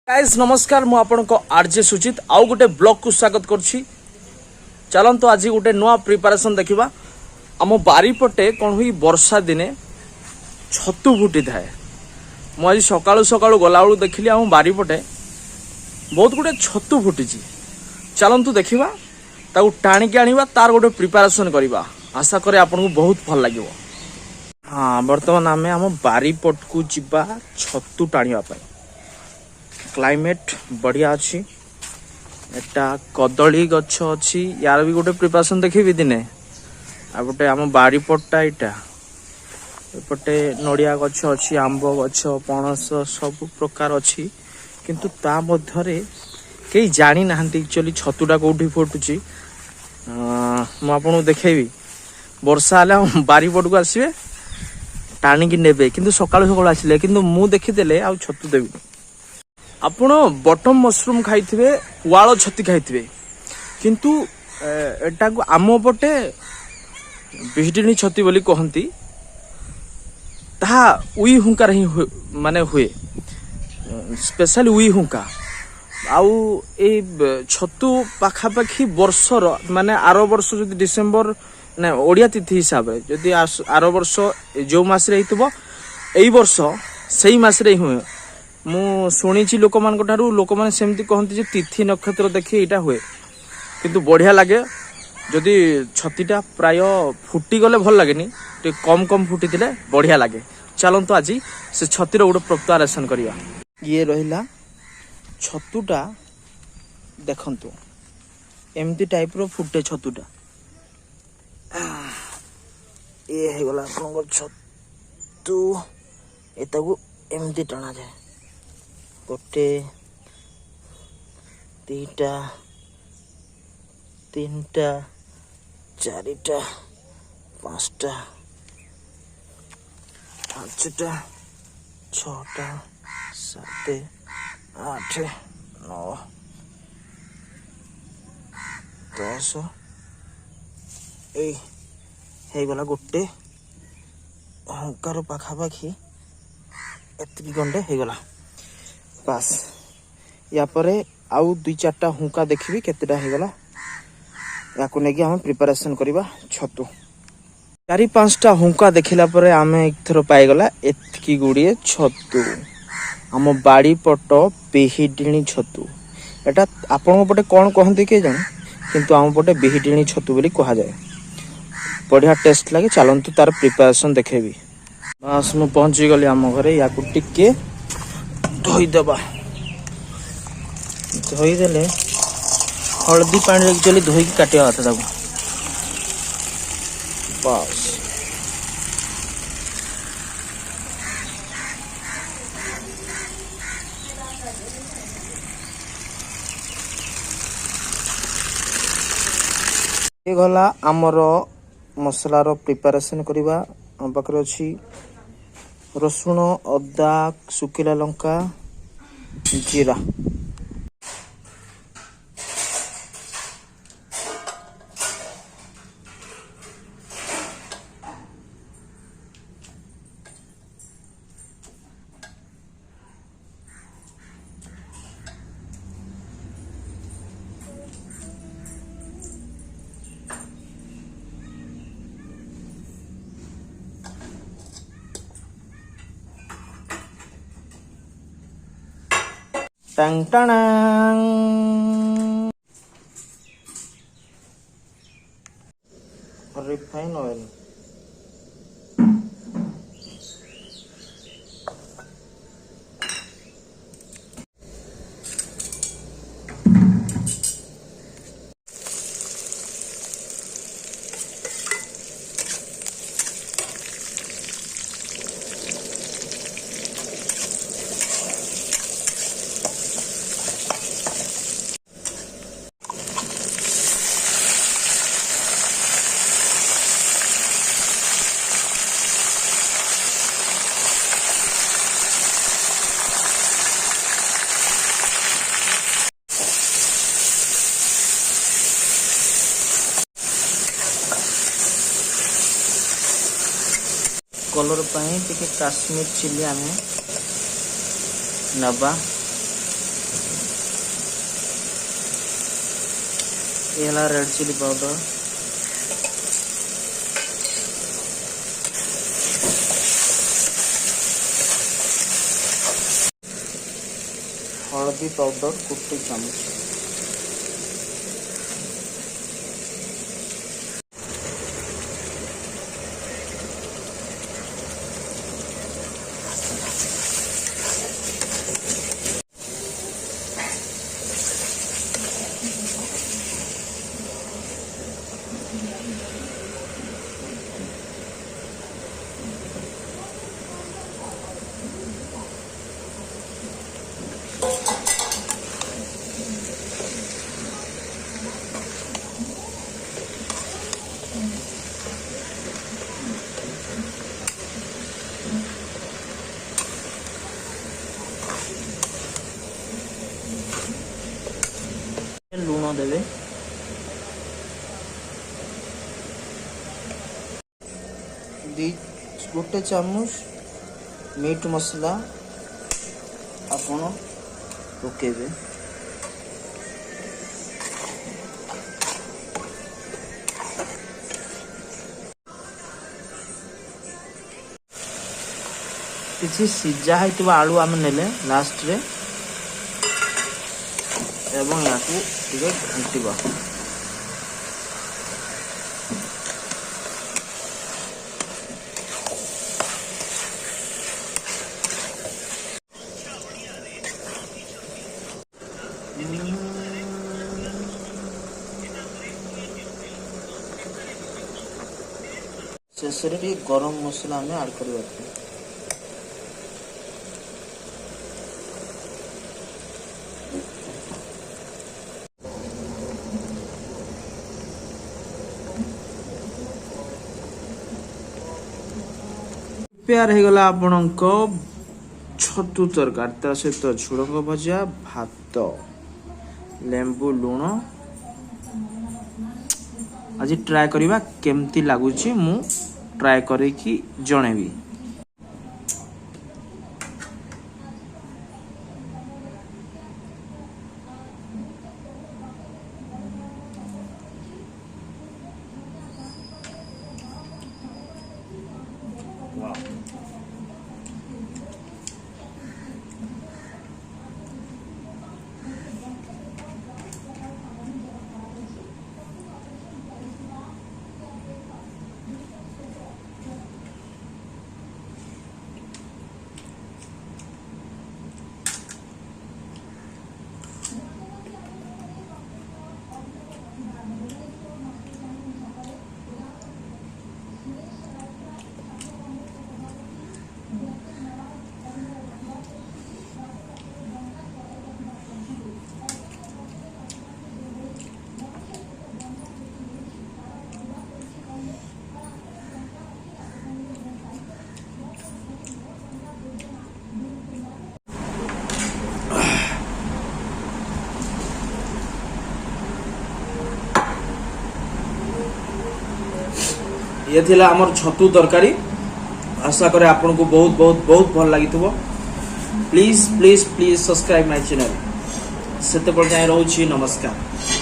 Guys नमस्कार मु आपनको RJ सुचित आउ गोटे ब्लॉग को स्वागत करछि। चलंतु आज गोटे नुआ प्रिपरेशन देखिबा। आम बारीपटे कौन हुई वर्षा दिने छतु फुटी थाए। मु आज सकाळु सकाळु गला बेलू देखिली आम बारीपटे बहुत गुटे छतु फुटी। चलंतु देखिबा ताऊ टाणिकी आनिबा तार गोटे प्रिपरेशन करिबा। आशा करे आपनको बहुत भल लागिवो। हाँ वर्तमान आमे आम बारीपट को जिबा छतु टाणिबा पई। क्लाइमेट बढ़िया अच्छी एटा कदली गछ अच्छी यार भी गोटे प्रिपरेशन देखी दिने आ गोटे आम बारीपटा यहाँ एपटे नड़िया गछ अच्छी आंब गछ पणस सब प्रकार अच्छी किंतु ता मध्यरे कई जानी नाहंती एक्चुअली छतुटा कोठी फुटुची। मु आपन देखेबी वर्षा हेले बारीपट को आसबे टाणिकी नेबे किंतु सकाळु सकाळु आसिले किंतु मु देखिदेले आ छतु देबी। आपण बटम मशरूम खाइथिबे वाଳ छती खाइथिबे किंतु एटा को आम पटे बिहडिणी छती बोली कहंती। ता उई हुंकार ही माने हुए स्पेशल उई हुंका आउ ए छतु पाखा पाखी वर्षर माने आरो वर्ष जदि डिसेंबर ना ओडिया तिथि हिसाब रे जदि आरो वर्ष जो मास रे हितबो एई वर्ष सेही मास रे हुए। मु शुणी लोक मान लोक मैंने सेमती कहती तिथि नक्षत्र देखी यहाँ हुए किंतु बढ़िया लगे जदि छतीटा प्राय फुटी गले भल लगे कम कम फुटी थिले बढ़िया लगे। चलंतु आज से छतीर गोटे प्रिपरेशन करिया। ये रहिला छतुटा देखंतु एमती टाइप रो फुटे छतुटा ये हे गला आपन छतु एतागु एमती टना जाए गोटे दीटा तीनटा चारिटा पांचटा पांचटा छटा सात आठ नौ 10 ए गला गोटे हंकार पाखापाखि एतिकी गंडे हो गला पास या परे आउ 2-4टा हुंका देखिबी केतेटा हो गला या को नेकी हम प्रिपरेशन करबा छतु 4-5टा हुंका देखिला परे आमे एक थरो पाई गला एतिकी गुडिए छतु हम बाड़ी पट बेहिडिणी छतु। एटा आपन पटे कोन कहंती के जान किंतु हम पटे बेहिडिणी छतु बोली कहा जाए। बढ़िया टेस्ट लगे। चलंतु तार प्रिपरेशन देखेबी। बस मु पहुंची गली आम घरे या को टिके धोईदेबा धोईदेले हलदी पानी एक्चुअली धोईकी काटिया कथा ताको बस ये गला आमर मसलार प्रिपरेशन करवा। हम पाखे अच्छी रसुण अदा सुखिला लंका जीरा टंग टंग रिफाइन ऑयल कलर पाई टिके काश्मीर चिली आमे नबा ये है रेड चिली पाउडर, हल्दी पाउडर 1 चामच, लूण देवे, गोटे चामच मीट मसला आपण पकेबे, किसी सीजा है आलू आम ने लास्ट रे एवं या घंटा शेष गरम मसला आम ऐड करवा। प्यार हो गला आपणक छतु तरकारी, तार सहित झुड़ंग भजा, भात, लेंबू, लुण। आज ट्राए करवा केमती लगुच, मु ट्राए करके जणेबी। ये थिला हमर छतु तरकारी। आशा करे आपन को बहुत बहुत बहुत भल लगी। Please please please subscribe my channel. सेते पर जाय रहउछि। नमस्कार।